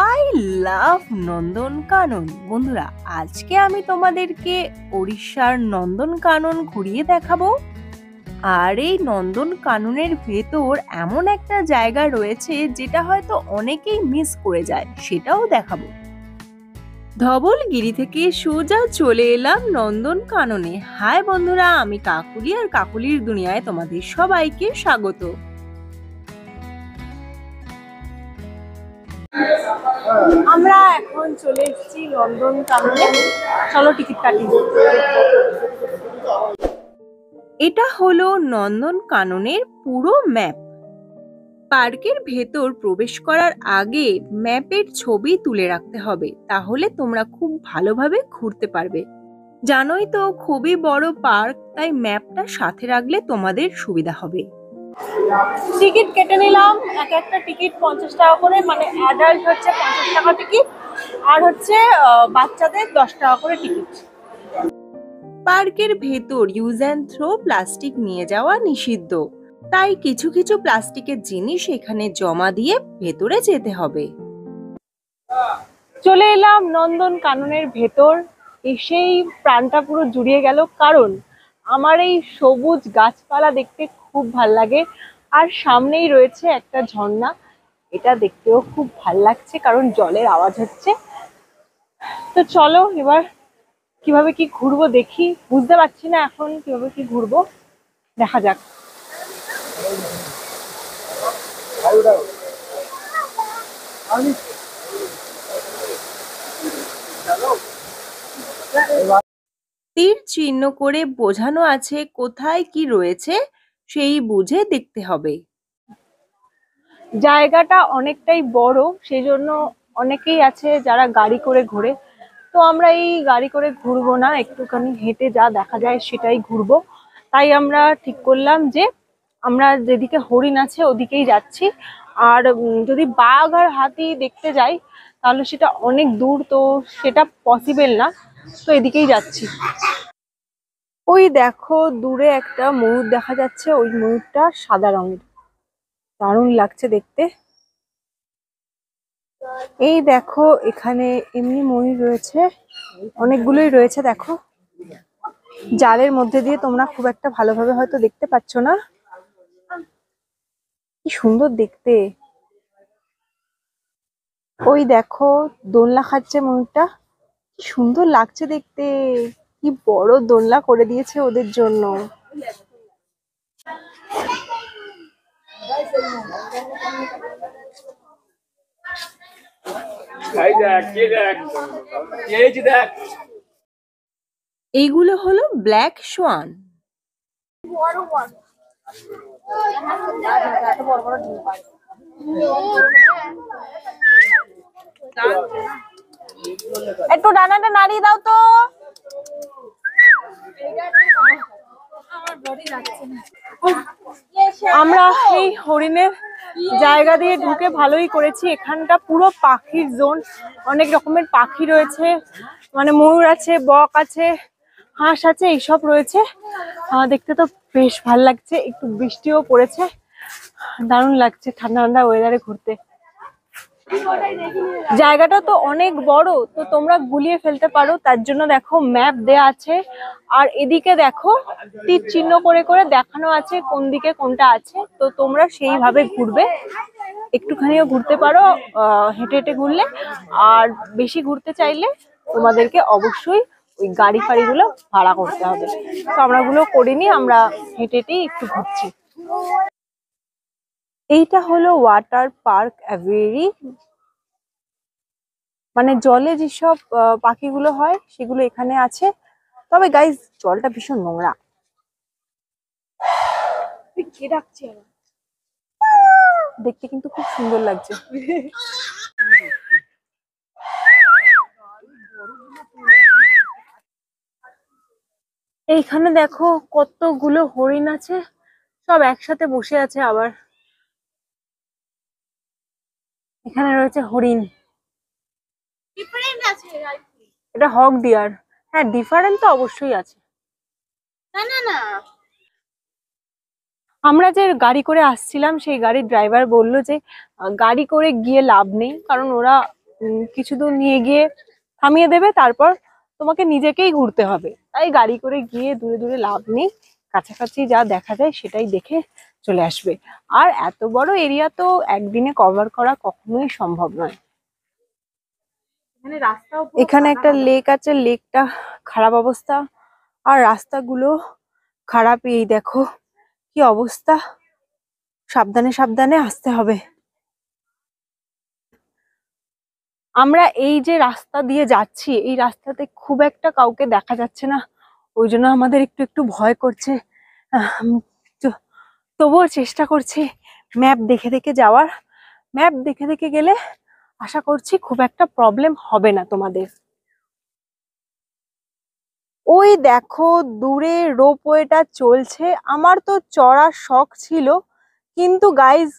I love Nandankanan. বন্ধুরা, আজকে আমি তোমাদেরকে উড়িষ্যার নন্দনকানন ঘুরিয়ে দেখাবো। আর এই নন্দনকাননের ভেতর এমন একটা জায়গা রয়েছে যেটা হয়তো অনেকেই মিস করে যায়, সেটাও দেখাবো। ধবলগিরি থেকে সোজা চলে এলাম নন্দনকাননে। হাই বন্ধুরা, আমি কাকুলি, আর কাকুলির দুনিয়ায় তোমাদের সবাইকে স্বাগত। আমরা এখন চলে এসেছি নন্দনকাননে। চলো টিকিট কাটি। এটা হলো নন্দনকাননের পুরো ম্যাপ। পার্কের ভেতর প্রবেশ করার আগে ম্যাপের ছবি তুলে রাখতে হবে, তাহলে তোমরা খুব ভালোভাবে ঘুরতে পারবে। জানোই তো, খুবই বড় পার্ক, তাই ম্যাপটা সাথে রাখলে তোমাদের সুবিধা হবে। টিকিট কেটে নিলাম। এক একটা টিকিট 50 টাকা করে, মানে অ্যাডাল্ট হচ্ছে 50 টাকা টিকিট, আর হচ্ছে বাচ্চাদের 10 টাকা করে টিকিট। পার্কের ভেতর ইউজ অ্যান্ড থ্রো প্লাস্টিক নিয়ে যাওয়া নিষিদ্ধ, তাই কিছু কিছু প্লাস্টিকের জিনিস এখানে জমা দিয়ে ভেতরে যেতে হবে। চলে এলাম নন্দনকাননের ভেতর। এসেই প্রাণটা পুরো জুড়িয়ে গেল, কারণ আমার এই সবুজ গাছপালা দেখতে খুব ভাল লাগে। আর সামনেই রয়েছে একটা ঝর্ণা, এটা দেখতেও খুব ভাল লাগছে কারণ জলের আওয়াজ হচ্ছে। তো চলো এবার কিভাবে কি ঘুরবো দেখি। বুঝতে পারছি না এখন কিভাবে কি ঘুরবো, দেখা যাক। তীর চিহ্ন করে বোঝানো আছে কোথায় কি রয়েছে, সেই বুঝে দেখতে হবে। জায়গাটা অনেকটাই বড়, সেই জন্য অনেকেই আছে যারা গাড়ি করে ঘোরে। তো আমরা এই গাড়ি করে ঘুরবো না, একটুখানি হেঁটে যা দেখা যায় সেটাই ঘুরবো। তাই আমরা ঠিক করলাম যে আমরা যেদিকে হরিণ আছে ওদিকেই যাচ্ছি। আর যদি বাঘ আর হাতি দেখতে যাই তাহলে সেটা অনেক দূর, তো সেটা পসিবল না, তো এদিকেই যাচ্ছি। ওই দেখো দূরে একটা ময়ূর দেখা যাচ্ছে, ওই ময়ূরটা সাদা রঙের, দারুণ লাগছে দেখতে। এই দেখো এখানে এমনি ময়ূর রয়েছে, অনেকগুলোই রয়েছে। দেখো জালের মধ্যে দিয়ে তোমরা খুব একটা ভালোভাবে হয়তো দেখতে পাচ্ছ না। কি সুন্দর দেখতে। ওই দেখো দোলনা খাচ্ছে ময়ূরটা, কি সুন্দর লাগছে দেখতে। কি বড় দোলনা করে দিয়েছে ওদের জন্য। এইগুলো হলো ব্ল্যাক সোয়ান। একটু ডানাটা নাড়িয়ে দাও তো। আমরা এই হরিণের জায়গা দিয়ে ঢুকে ভালোই করেছি। এখানটা পুরো পাখির জোন, অনেক রকমের পাখি রয়েছে, মানে ময়ূর আছে, বক আছে, হাঁস আছে, এইসব রয়েছে। দেখতে তো বেশ ভাল লাগছে। একটু বৃষ্টিও পড়েছে, দারুণ লাগছে ঠান্ডা ঠান্ডা ওয়েদারে ঘুরতে। জায়গাটা তো অনেক বড়, তো তোমরা গুলিয়ে ফেলতে পারো, তার জন্য দেখো ম্যাপ দেয়া আছে। আর এদিকে দেখো তীর চিহ্ন করে করে দেখানো আছে কোন দিকে কোনটা আছে, তো তোমরা সেইভাবে ঘুরবে। একটুখানিও ঘুরতে পারো হেঁটে হেঁটে ঘুরলে। আর বেশি ঘুরতে চাইলে তোমাদেরকে অবশ্যই ওই গাড়ি ফাড়িগুলো ভাড়া করতে হবে। তো আমরা ওগুলো করিনি, আমরা হেঁটে হেঁটেই একটু ঘুরছি। এইটা হলো ওয়াটার পার্ক অ্যাভিয়ারি, মানে জলে যেসব পাখিগুলো হয় সেগুলো এখানে আছে। তবে গাইস জলটা ভীষণ নোংরা। কে ডাকছে? দেখতে কিন্তু খুব সুন্দর লাগছে। এইখানে দেখো কতগুলো হরিণ আছে, সব একসাথে বসে আছে। আবার এখানে রয়েছে হরিণ। এটা হক ডিয়ার। হ্যাঁ, ডিফারেন্ট তো অবশ্যই আছে। না না না, আমরা যে গাড়ি করে আসছিলাম সেই গাড়ির ড্রাইভার বলল যে গাড়ি করে গিয়ে লাভ নেই, কারণ ওরা কিছু দূর নিয়ে গিয়ে থামিয়ে দেবে, তারপর তোমাকে নিজেকেই ঘুরতে হবে। তাই গাড়ি করে গিয়ে দূরে দূরে লাভ নেই, কাছাকাছি যা দেখা যায় সেটাই দেখে চলে আসবে। আর এত বড় এরিয়া তো একদিনে কভার করা কখনোই সম্ভব নয়। এখানে একটা লেক আছে, লেকটা খারাপ অবস্থা, আর রাস্তাগুলো খারাপ। এই দেখো কি অবস্থা, সাবধানে সাবধানে আসতে হবে। আমরা এই যে রাস্তা দিয়ে যাচ্ছি, এই রাস্তাতে খুব একটা কাউকে দেখা যাচ্ছে না, ওই জন্য আমাদের একটু একটু ভয় করছে। তবুও চেষ্টা করছি ম্যাপ দেখে দেখে যাওয়ার। ম্যাপ দেখে দেখে গেলে আশা করছি খুব একটা প্রবলেম হবে না তোমাদের। ওই দেখো দূরে রোপওয়েটা চলছে। আমার তো চড়ার শখ ছিল, কিন্তু গাইজ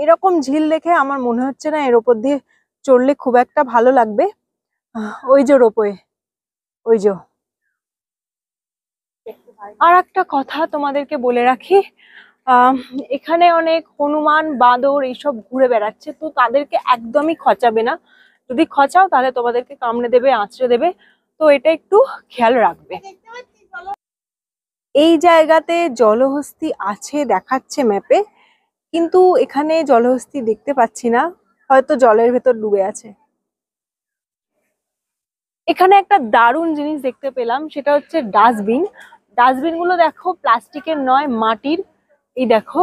এরকম ঝিল দেখে আমার মনে হচ্ছে না এর ওপর দিয়ে চড়লে খুব একটা ভালো লাগবে। ওই যে রোপওয়ে, ওই যে। আর একটা কথা তোমাদেরকে বলে রাখি, আহ এখানে অনেক হনুমান, বাঁদর এইসব ঘুরে বেড়াচ্ছে, তো তাদেরকে একদমই খচাবে না। যদি খচাও তাহলে তোমাদেরকে কামড়ে দেবে, আঁচড়ে দেবে, তো এটা একটু খেয়াল রাখবে। এই জায়গাতে জলহস্তী আছে দেখাচ্ছে ম্যাপে, কিন্তু এখানে জলহস্তী দেখতে পাচ্ছি না, হয়তো জলের ভেতর ডুবে আছে। এখানে একটা দারুণ জিনিস দেখতে পেলাম, সেটা হচ্ছে ডাস্টবিন। ডাস্টবিন গুলো দেখো প্লাস্টিকের নয়, মাটির। এই দেখো,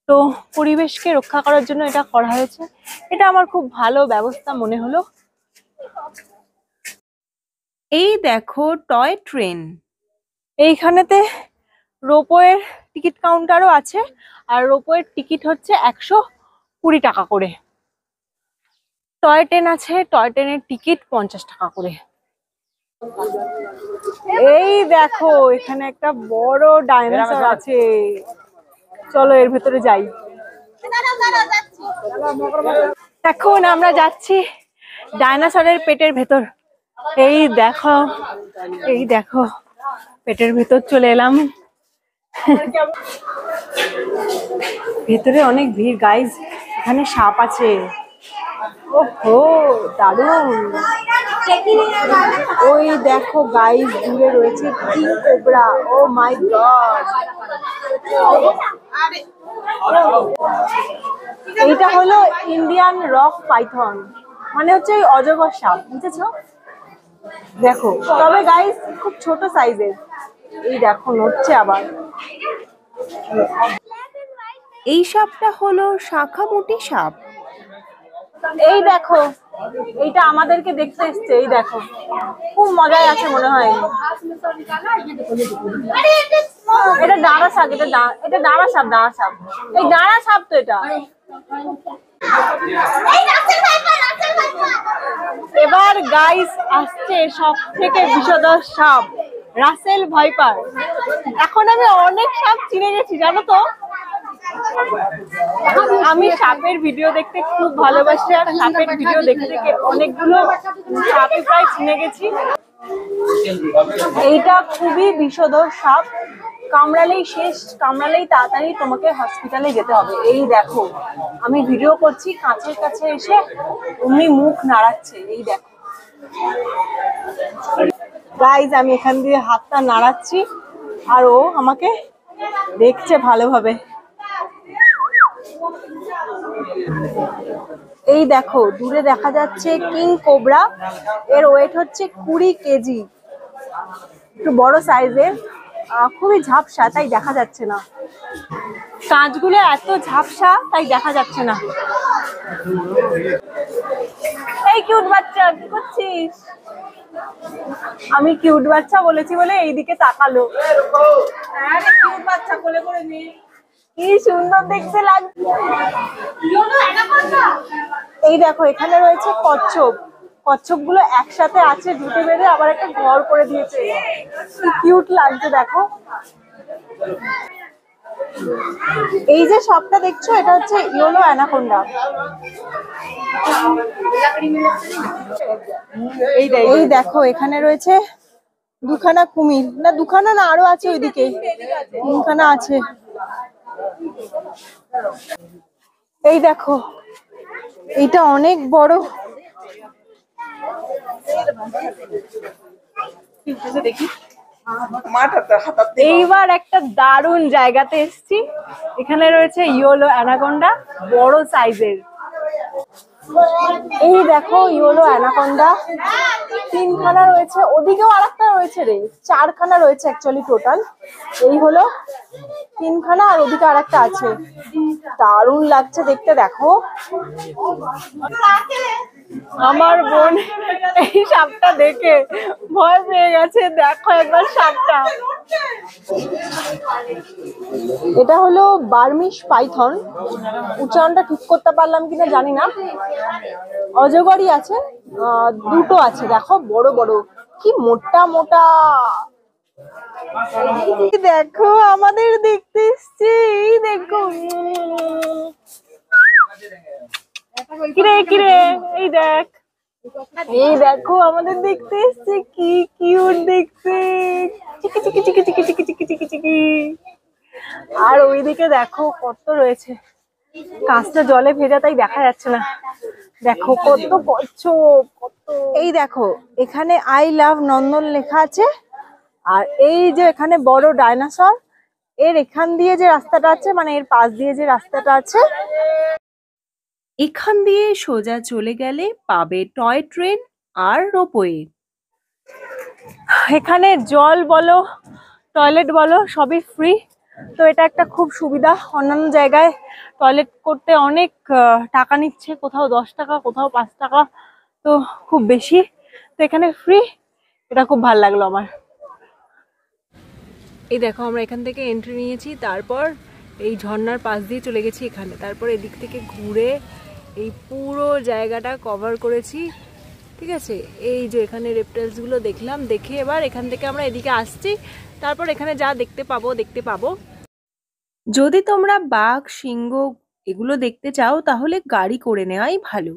তো পরিবেশকে রক্ষা করার জন্য এটা করা হয়েছে। এটা আমার খুব ভালো ব্যবস্থা মনে হলো। এই দেখো টয় ট্রেন। এইখানেতে রোপওয়ের টিকিট কাউন্টারও আছে, আর রোপওয়ের টিকিট হচ্ছে 120 টাকা করে। টয় ট্রেন আছে, টয় ট্রেনের টিকিট 50 টাকা করে। এই দেখো এখানে একটা বড় ডাইনোসর আছে, চলো এর ভেতরে যাই। এখন আমরা যাচ্ছি ডাইনোসরের পেটের ভেতর। এই দেখো, এই দেখো পেটের ভেতর চলে এলাম। ভেতরে অনেক ভিড় গাইজ, এখানে সাপ আছে। ওহো দারুণ। ওই দেখো গাইজ দূরে রয়েছে কিং কোবরা। ও মাই গড, এইটা হলো ইন্ডিয়ান রক পাইথন, মানে হচ্ছে ওই অজগর সাপ, বুঝেছো? দেখো, তবে গাইজ খুব ছোট সাইজের। এই দেখো নড়ছে আবার। এই সাপটা হলো শাখামুটি সাপ। এই দেখো, এইটা আমাদেরকে দেখতে এসছে। এই দেখো খুব মজায় আছে মনে হয়। এটা দাঁড়া সাপ, এটা দাঁড়া সাপ, দাঁড়া সাপ, এই দাঁড়া সাপ তো এটা। এবার গাইস আসছে সব থেকে বিষধর সাপ, রাসেল ভাইপার। এখন আমি অনেক সাপ চিনে গেছি জানো তো। আমি সাপের ভিডিও দেখতে খুব ভালোবাসি, আর সাপের ভিডিও দেখে দেখে অনেকগুলো সাপই প্রায় চিনে গেছি। এইটা খুবই বিষধর সাপ, কামড়ালেই শেষ, কামড়ালেই তাড়াতাড়ি তোমাকে হসপিটালে যেতে হবে। এই দেখো আমি ভিডিও করছি, কাছের কাছে এসে অমনি মুখ নাড়াচ্ছে। এই দেখো গাইজ, আমি এখান দিয়ে হাতটা নাড়াচ্ছি আর ও আমাকে দেখছে ভালোভাবে। এই দেখো দূরে দেখা যাচ্ছে কিং কোবরা, এর ওয়েট হচ্ছে 20 কেজি, একটু বড় সাইজের, খুবই ঝাপসা তাই দেখা যাচ্ছে না। কাঁচগুলো এত ঝাপসা তাই দেখা যাচ্ছে না। এই কিউট বাচ্চা কি করছিস? আমি কিউট বাচ্চা বলেছি বলে এইদিকে তাকালো। কিউট বাচ্চা কোলে করে নে, কি সুন্দর দেখতে লাগছে। এই দেখো এখানে রয়েছে কচ্ছপ। কচ্ছপ গুলো একসাথে আছে দুটো বেঁধে, আবার একটা ঘর করে দিয়েছে, কি কিউট লাগছে দেখো। এই যে সাপটা দেখছো এটা হচ্ছে ইয়েলো অ্যানাকোন্ডা। এই দেখো এখানে রয়েছে দুখানা কুমির, না দুখানা না আরো আছে, ওইদিকে তিনখানা আছে। এই দেখো এইটা অনেক বড় দেখি এইবার একটা দারুণ জায়গাতে এসেছি। এখানে রয়েছে ইয়োলো অ্যানাকোন্ডা, বড় সাইজের। এই দেখো ইয়োলো অ্যানাকোন্ডা, 3খানা রয়েছে, ওদিকেও আরেকটা রয়েছে রে, 4খানা রয়েছে অ্যাকচুয়ালি টোটাল। এই হলো 3খানা আর ওদিকে আরেকটা আছে। দারুণ লাগছে দেখতে, দেখো। আমার বোন এই সাপটা দেখে ভয় পেয়ে গেছে, দেখো একবার সাপটা। এটা হলো বার্মিশ পাইথন, উচ্চারণটা ঠিক করতে পারলাম কিনা জানি না। অজগরই আছে, দুটো আছে, দেখো বড় বড়, কি মোটা মোটা। দেখো আমাদের দেখতে এসছে, এই দেখো। কিরে কিরে, এই দেখ, এই দেখো আমাদের দেখতে এসছে, কি কিউট দেখতে, চিকি চিকি চিকি চিকি চিকি চিকি চিকি চিকি। আর ওইদিকে দেখো কত রয়েছে, কাঁচটা জলে ভেজা তাই দেখা যাচ্ছে না। দেখো কত কচ্ছপ, কত। এই দেখো এখানে আই লাভ নন্দন লেখা আছে। আর এই যে এখানে বড় ডাইনোসর, এর এখান দিয়ে যে রাস্তাটা আছে, মানে এর পাশ দিয়ে যে রাস্তাটা আছে, এখান দিয়ে সোজা চলে গেলে পাবে টয় ট্রেন আর রোপওয়ে। এখানে জল বলো, টয়লেট বলো, সবই ফ্রি। তো এটা একটা খুব সুবিধা। অন্যান্য জায়গায় টয়লেট করতে অনেক টাকা নিচ্ছে, কোথাও 10 টাকা, কোথাও 5 টাকা, তো খুব বেশি। তো এখানে ফ্রি, এটা খুব ভালো লাগলো আমার। এই দেখো আমরা এখান থেকে এন্ট্রি নিয়েছি, তারপর এই ঝর্ণার পাশ দিয়ে চলে গেছি এখানে, তারপর এদিক থেকে ঘুরে এই পুরো জায়গাটা কভার করেছি। ঠিক আছে, এই যে এখানে রেপটাইলস গুলো দেখলাম, দেখে এবার এখান থেকে আমরা এদিকে আসছি, তারপর এখানে যা দেখতে পাবো। যদি তোমরা বাঘ, সিংহ এগুলো দেখতে চাও তাহলে গাড়ি করে নেওয়াই ভালো।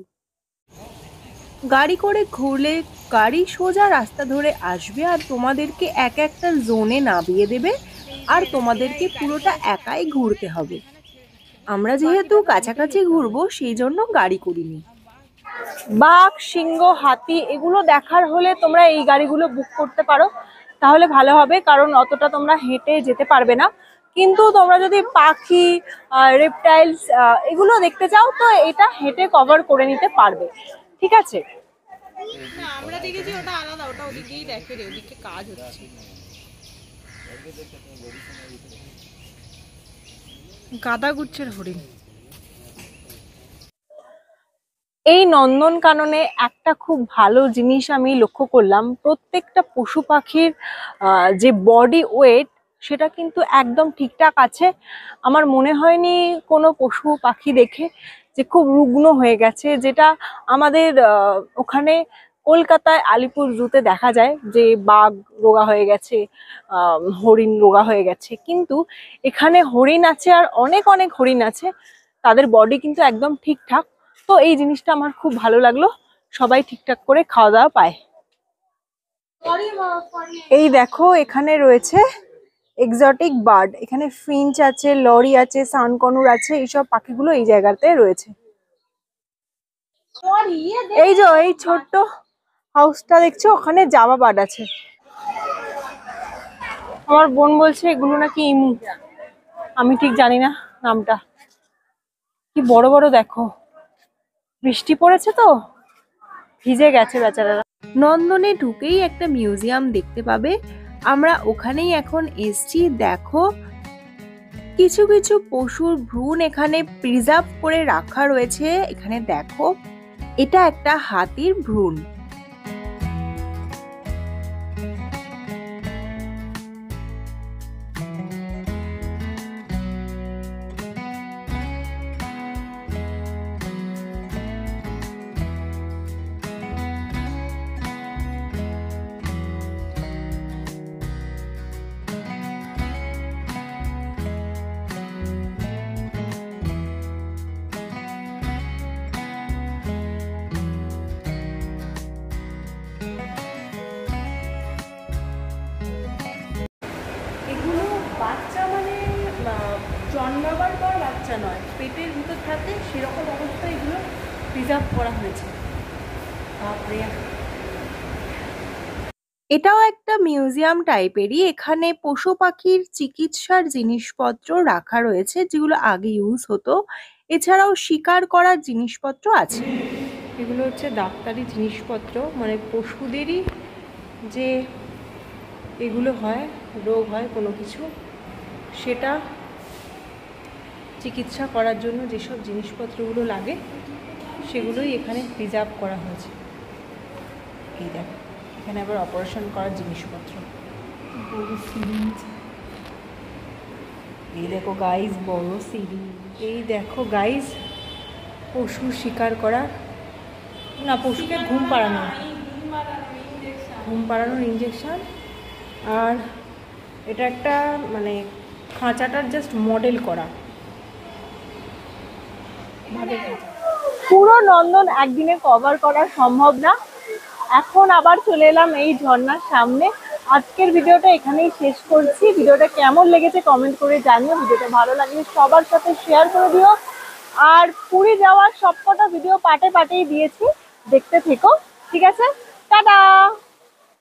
গাড়ি করে ঘুরলে গাড়ি সোজা রাস্তা ধরে আসবে আর তোমাদেরকে এক একটা জোনে নামিয়ে দেবে, আর তোমাদেরকে পুরোটা একাই ঘুরতে হবে। আমরা যেহেতু কাছাকাছি ঘুরবো সেই জন্য গাড়ি করিনি। বাঘ, সিংহ, হাতি এগুলো দেখার হলে তোমরা এই গাড়িগুলো বুক করতে পারো, তাহলে ভালো হবে, কারণ অতটা তোমরা হেঁটে যেতে পারবে না। কিন্তু তোমরা যদি পাখি, রেপটাইলস এগুলো দেখতে চাও তো এটা হেঁটে কভার করে নিতে পারবে। ঠিক আছে, আমরা দেখেছি ওটা আলাদা, ওটা ওদিকেই দেখে রে, ওদিকে কাজ হচ্ছে। গাদা গুচ্ছের হরিণ। এই নন্দনকাননে একটা খুব ভালো জিনিস আমি লক্ষ্য করলাম, প্রত্যেকটা পশু পাখির যে বডি ওয়েট সেটা কিন্তু একদম ঠিকঠাক আছে। আমার মনে হয়নি কোনো পশু পাখি দেখে যে খুব রুগ্ন হয়ে গেছে, যেটা আমাদের ওখানে কলকাতায় আলিপুর জুতে দেখা যায় যে বাঘ রোগা হয়ে গেছে, হরিণ রোগা হয়ে গেছে। কিন্তু এখানে হরিণ আছে, আর অনেক অনেক হরিণ আছে, তাদের বডি কিন্তু একদম ঠিকঠাক। তো এই জিনিসটা আমার খুব ভালো লাগলো, সবাই ঠিকঠাক করে খাওয়া দাওয়া পায়। এই দেখো এখানে রয়েছে এক্সোটিক বার্ড, এখানে ফিঞ্চ আছে, লরি আছে, সানকনুর আছে, এইসব পাখিগুলো এই জায়গাতে রয়েছে। এই যে এই ছোট্ট হাউসটা দেখছো, ওখানে জাভা বার্ড আছে। আমার বোন বলছে এগুলো নাকি ইমু, আমি ঠিক জানি না নামটা। কি বড় বড় দেখো, বৃষ্টি পড়েছে তো ভিজে গেছে বেচারারা। নন্দনে ঢুকেই একটা মিউজিয়াম দেখতে পাবে, আমরা ওখানেই এখন এসছি। দেখো কিছু কিছু পশুর ভ্রূণ এখানে প্রিজার্ভ করে রাখা রয়েছে। এখানে দেখো এটা একটা হাতির ভ্রূণ। বাচ্চা মানে জন্মাবার পর বাচ্চা নয়, পেটের ভিতর থাকে সেরকম অবস্থায় এগুলো প্রিজার্ভ করা হয়েছে। বাপরে, এটাও একটা মিউজিয়াম টাইপেরই। এখানে পশু পাখির চিকিৎসার জিনিসপত্র রাখা রয়েছে যেগুলো আগে ইউজ হতো। এছাড়াও শিকার করার জিনিসপত্র আছে। এগুলো হচ্ছে ডাক্তারি জিনিসপত্র, মানে পশুদেরই যে এগুলো হয়, রোগ হয় কোনো কিছু, সেটা চিকিৎসা করার জন্য যেসব জিনিসপত্রগুলো লাগে সেগুলোই এখানে প্রিজার্ভ করা হয়েছে। এই দেখো, এখানে আবার অপারেশন করার জিনিসপত্র, বড় সিরিঞ্জ। এই দেখো গাইস, বড় সিরিঞ্জ। এই দেখো গাইস, পশু শিকার করা, না পশুকে ঘুম পাড়ানোর ইঞ্জেকশন। আর এটা একটা মানে খাঁচাটার জাস্ট মডেল করা। পুরো নন্দন একদিনে কভার করা সম্ভব না। এখন আবার চলে এলাম এই ঝর্ণার সামনে। আজকের ভিডিওটা এখানেই শেষ করছি। ভিডিওটা কেমন লেগেছে কমেন্ট করে জানিও। ভিডিওটা ভালো লাগলে সবার সাথে শেয়ার করে দিও। আর পুরী যাওয়ার সবকটা ভিডিও পার্টে পার্টেই দিয়েছি, দেখতে থেকো। ঠিক আছে, টাটা।